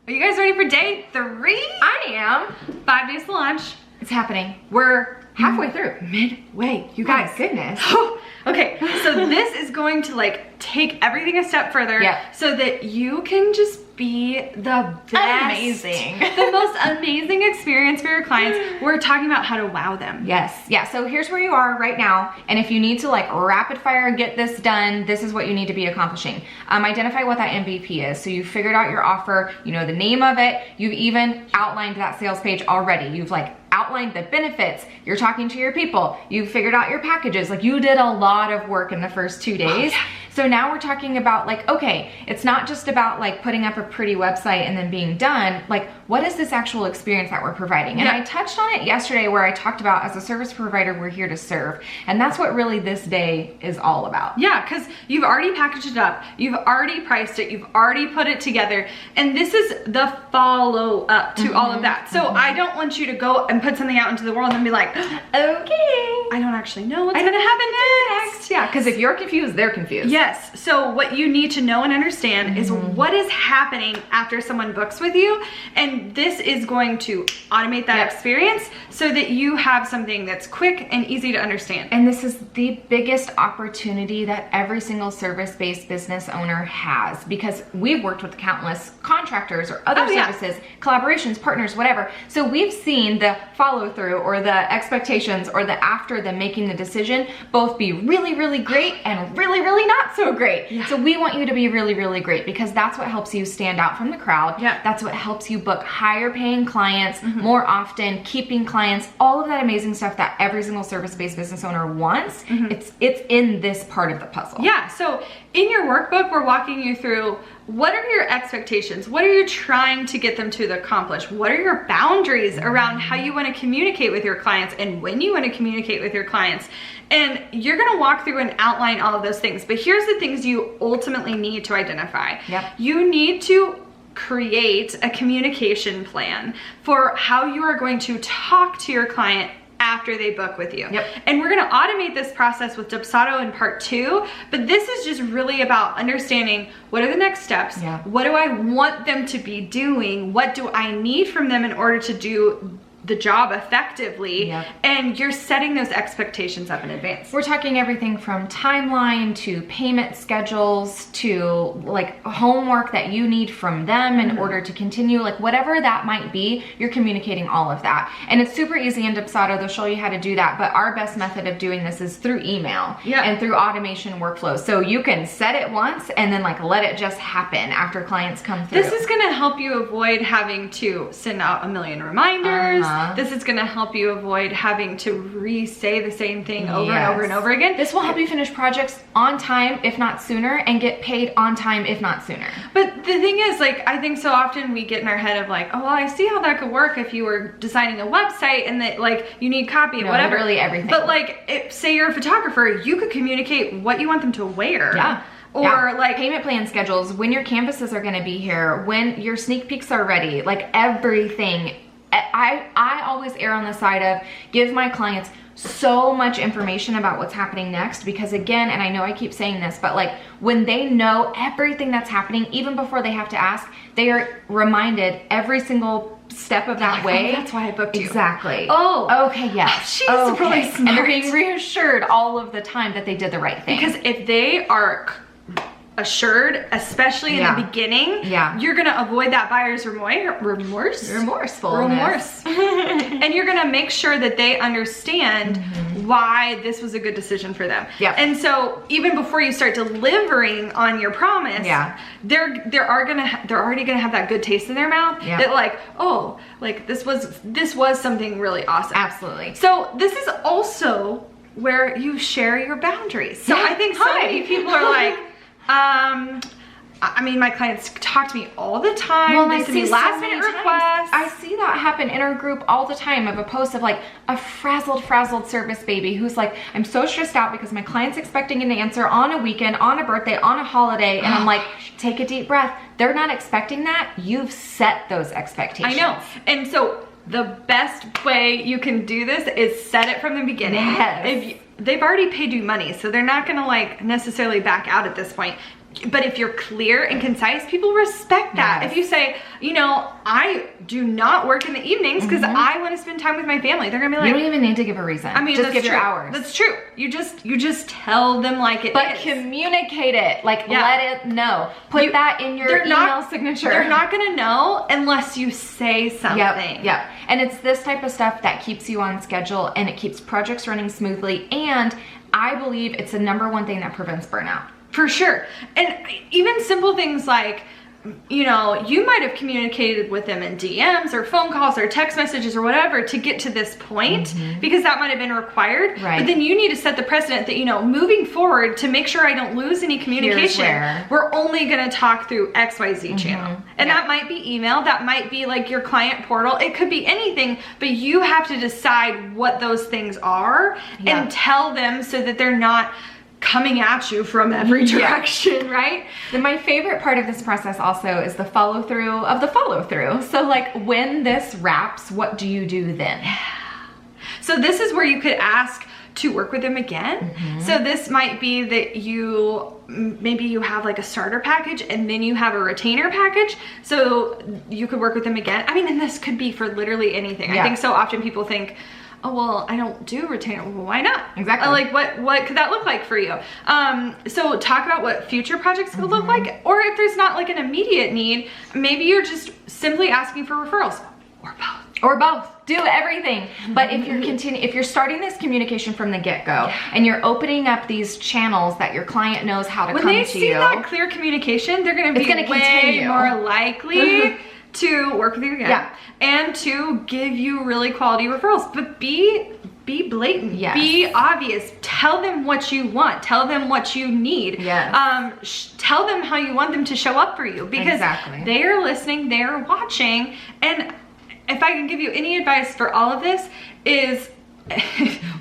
Are you guys ready for day 3? I am. 5 days to launch. It's happening. We're halfway through. Midway, you guys. Oh, goodness. Okay, so this is going to like take everything a step further so that you can just be the best, amazing, the most amazing experience for your clients. We're talking about how to wow them. Yes, yeah, so here's where you are right now, and if you need to like rapid fire get this done, this is what you need to be accomplishing. Identify what that MVP is. So you figured out your offer, you know the name of it, you've even outlined that sales page already. You've like outlined the benefits, you're talking to your people, you figured out your packages, like you did a lot of work in the first 2 days. So now we're talking about like, okay, it's not just about like putting up a pretty website and then being done, like what is this actual experience that we're providing? And I touched on it yesterday where I talked about as a service provider, we're here to serve. And that's what really this day is all about. Yeah, because you've already packaged it up, you've already priced it, you've already put it together, and this is the follow up to all of that. So I don't want you to go and put something out into the world and then be like, okay, I don't actually know what's gonna happen next. Yeah, because if you're confused, they're confused. Yes, so what you need to know and understand is what is happening after someone books with you, and this is going to automate that experience so that you have something that's quick and easy to understand. And this is the biggest opportunity that every single service-based business owner has, because we've worked with countless contractors or other services, collaborations, partners, whatever. So we've seen the follow through or the expectations or the after them making the decision both be really, really great and really, really not so great. So we want you to be really, really great because that's what helps you stand out from the crowd. That's what helps you book higher paying clients more often, keeping clients, all of that amazing stuff that every single service-based business owner wants. It's in this part of the puzzle. Yeah, so in your workbook, we're walking you through what are your expectations? What are you trying to get them to accomplish? What are your boundaries around how you want to communicate with your clients and when you want to communicate with your clients? And you're going to walk through and outline all of those things. But here's the things you ultimately need to identify. You need to create a communication plan for how you are going to talk to your client after they book with you. And we're gonna automate this process with Dubsado in part 2, but this is just really about understanding what are the next steps, what do I want them to be doing, what do I need from them in order to do the job effectively, and you're setting those expectations up in advance. We're talking everything from timeline to payment schedules to like homework that you need from them in order to continue, like whatever that might be, you're communicating all of that. And it's super easy in Dubsado, they'll show you how to do that, but our best method of doing this is through email and through automation workflows. So you can set it once and then like let it just happen after clients come through. This is gonna help you avoid having to send out a million reminders. This is gonna help you avoid having to re-say the same thing over and over and over again. This will help you finish projects on time, if not sooner, and get paid on time, if not sooner. But the thing is, like, I think so often we get in our head of like, oh, well, I see how that could work if you were designing a website and that like you need copy and whatever. Literally everything. But like, say you're a photographer, you could communicate what you want them to wear. Or like payment plan schedules, when your canvases are gonna be here, when your sneak peeks are ready, like everything. I always err on the side of give my clients so much information about what's happening next, because again, and I know I keep saying this, but like when they know everything that's happening, even before they have to ask, they are reminded every single step of that way. That's why I booked you. Exactly. Oh, okay, yes. She's really smart. And they're being reassured all of the time that they did the right thing. Because if they are assured, especially in the beginning, you're gonna avoid that buyer's remorse, and you're gonna make sure that they understand why this was a good decision for them. And so even before you start delivering on your promise, they're already gonna have that good taste in their mouth that like, oh, like this was something really awesome. Absolutely. So this is also where you share your boundaries. So I think so many people are like, I mean, my clients talk to me all the time. Well, they send me last minute requests. I see that happen in our group all the time of a post of like a frazzled service baby who's like, I'm so stressed out because my client's expecting an answer on a weekend, on a birthday, on a holiday. And I'm like, take a deep breath. They're not expecting that. You've set those expectations. I know. And so the best way you can do this is set it from the beginning. They've already paid you money, so they're not gonna like necessarily back out at this point. But if you're clear and concise, people respect that. Yes. If you say, you know, I do not work in the evenings because I want to spend time with my family, they're gonna be like, you don't even need to give a reason. I mean, just that's give true. your hours. That's true. You just tell them like it But is. communicate it. Like, Yeah. let it know. Put that in your they're email not- signature. They're not gonna know unless you say something. Yep. And it's this type of stuff that keeps you on schedule and it keeps projects running smoothly. And I believe it's the #1 thing that prevents burnout. For sure. And even simple things like, you know, you might have communicated with them in DMs or phone calls or text messages or whatever to get to this point because that might have been required. Right. But then you need to set the precedent that, you know, moving forward to make sure I don't lose any communication, where. we're only going to talk through XYZ channel. And that might be email, that might be like your client portal. It could be anything, but you have to decide what those things are and tell them so that they're not coming at you from every direction, right? Then my favorite part of this process also is the follow through of the follow through. So like when this wraps, what do you do then? So this is where you could ask to work with them again. So this might be that maybe you have like a starter package and then you have a retainer package. So you could work with them again. I mean, and this could be for literally anything. I think so often people think, oh, well, I don't do retainer. Well, why not? Exactly. Like what could that look like for you? So talk about what future projects could look like, or if there's not like an immediate need, maybe you're just simply asking for referrals or both. Or both. Do everything. But if you're starting this communication from the get-go and you're opening up these channels that your client knows how to When come they to see you. that clear communication, they're going to be gonna way continue. more likely to work with you again and to give you really quality referrals. But be blatant. Yes. Be obvious. Tell them what you want. Tell them what you need. Yes. Tell them how you want them to show up for you because they are listening, they are watching. And if I can give you any advice for all of this is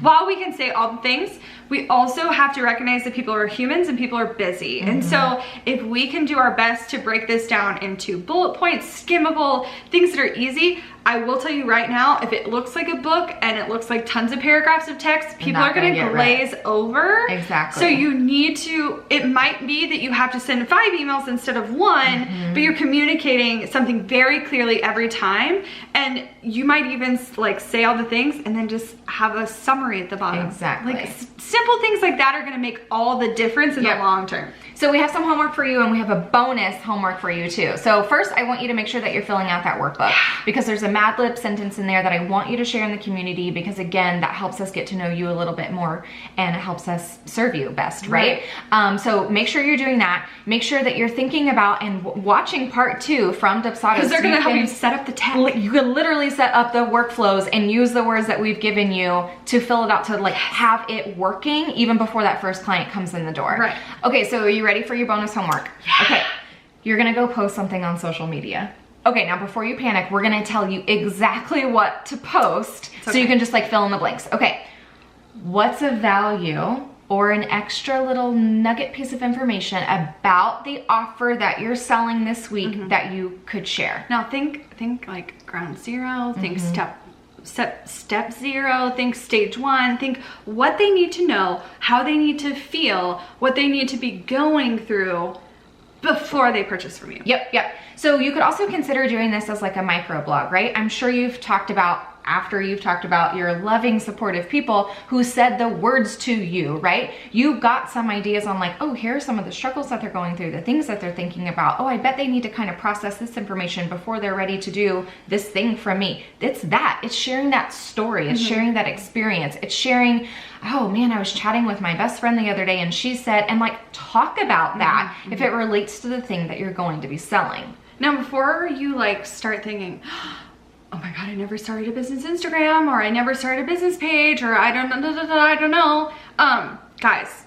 while we can say all the things, we also have to recognize that people are humans and people are busy. And so if we can do our best to break this down into bullet points, skimmable, things that are easy, I will tell you right now, if it looks like a book and it looks like tons of paragraphs of text, people are going to glaze over. Exactly. So you need to, it might be that you have to send 5 emails instead of 1, but you're communicating something very clearly every time. And you might even like say all the things and then just have a summary at the bottom. Exactly. Like simple things like that are going to make all the difference in the long term. So we have some homework for you and we have a bonus homework for you too. So first I want you to make sure that you're filling out that workbook because there's a Mad Lib sentence in there that I want you to share in the community because again, that helps us get to know you a little bit more and it helps us serve you best, right? So make sure you're doing that. Make sure that you're thinking about and watching part 2 from Dubsado. Because they're going to help you set up the tech. You can literally set up the workflows and use the words that we've given you to fill it out to like have it working even before that first client comes in the door. Right. Okay, so are you ready for your bonus homework? Yeah. Okay, you're gonna go post something on social media. Okay, now before you panic, we're gonna tell you exactly what to post so you can just like fill in the blanks. Okay, what's a value or an extra little nugget piece of information about the offer that you're selling this week that you could share? Now think like ground zero, think step 0, think stage 1, think what they need to know, how they need to feel, what they need to be going through before they purchase from you. Yep. So you could also consider doing this as like a micro blog, right? I'm sure you've talked about after you've talked about your loving, supportive people who said the words to you, right? You got some ideas on like, oh, here are some of the struggles that they're going through, the things that they're thinking about. Oh, I bet they need to kind of process this information before they're ready to do this thing from me. It's that. It's sharing that story. It's sharing that experience. It's sharing, oh man, I was chatting with my best friend the other day and she said, and like talk about that if it relates to the thing that you're going to be selling. Now, before you like start thinking, oh my God, I never started a business Instagram, or I never started a business page, or I don't know. Guys,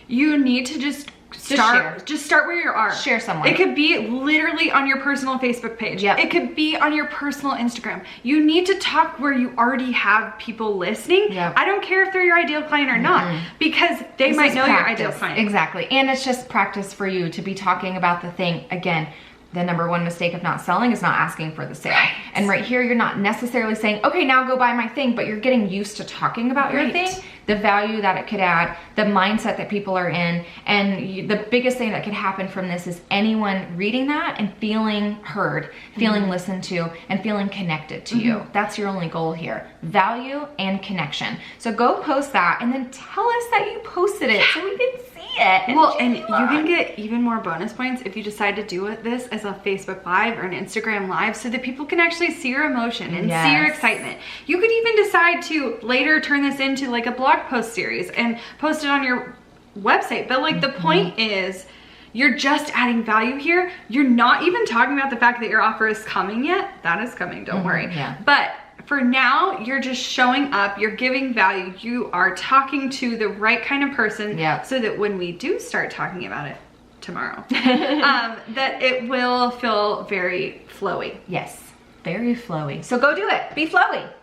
you need to just start where you are. Share somewhere. It could be literally on your personal Facebook page. Yep. It could be on your personal Instagram. You need to talk where you already have people listening. Yep. I don't care if they're your ideal client or not, because they might know your ideal client. Exactly. And it's just practice for you to be talking about the thing. Again, the #1 mistake of not selling is not asking for the sale. And right here, you're not necessarily saying, okay, now go buy my thing, but you're getting used to talking about your thing, the value that it could add, the mindset that people are in. And the biggest thing that could happen from this is anyone reading that and feeling heard, feeling listened to, and feeling connected to you. That's your only goal here. Value and connection. So go post that and then tell us that you posted it so we can see it. And you can get even more bonus points if you decide to do this as a Facebook Live or an Instagram Live so that people can actually see your emotion and see your excitement. You could even decide to later turn this into like a blog post series and post it on your website. But like the point is, you're just adding value here. You're not even talking about the fact that your offer is coming yet. That is coming, don't worry. But for now, you're just showing up, you're giving value, you are talking to the right kind of person so that when we do start talking about it tomorrow, that it will feel very flowy. Yes, very flowy. So go do it, be flowy.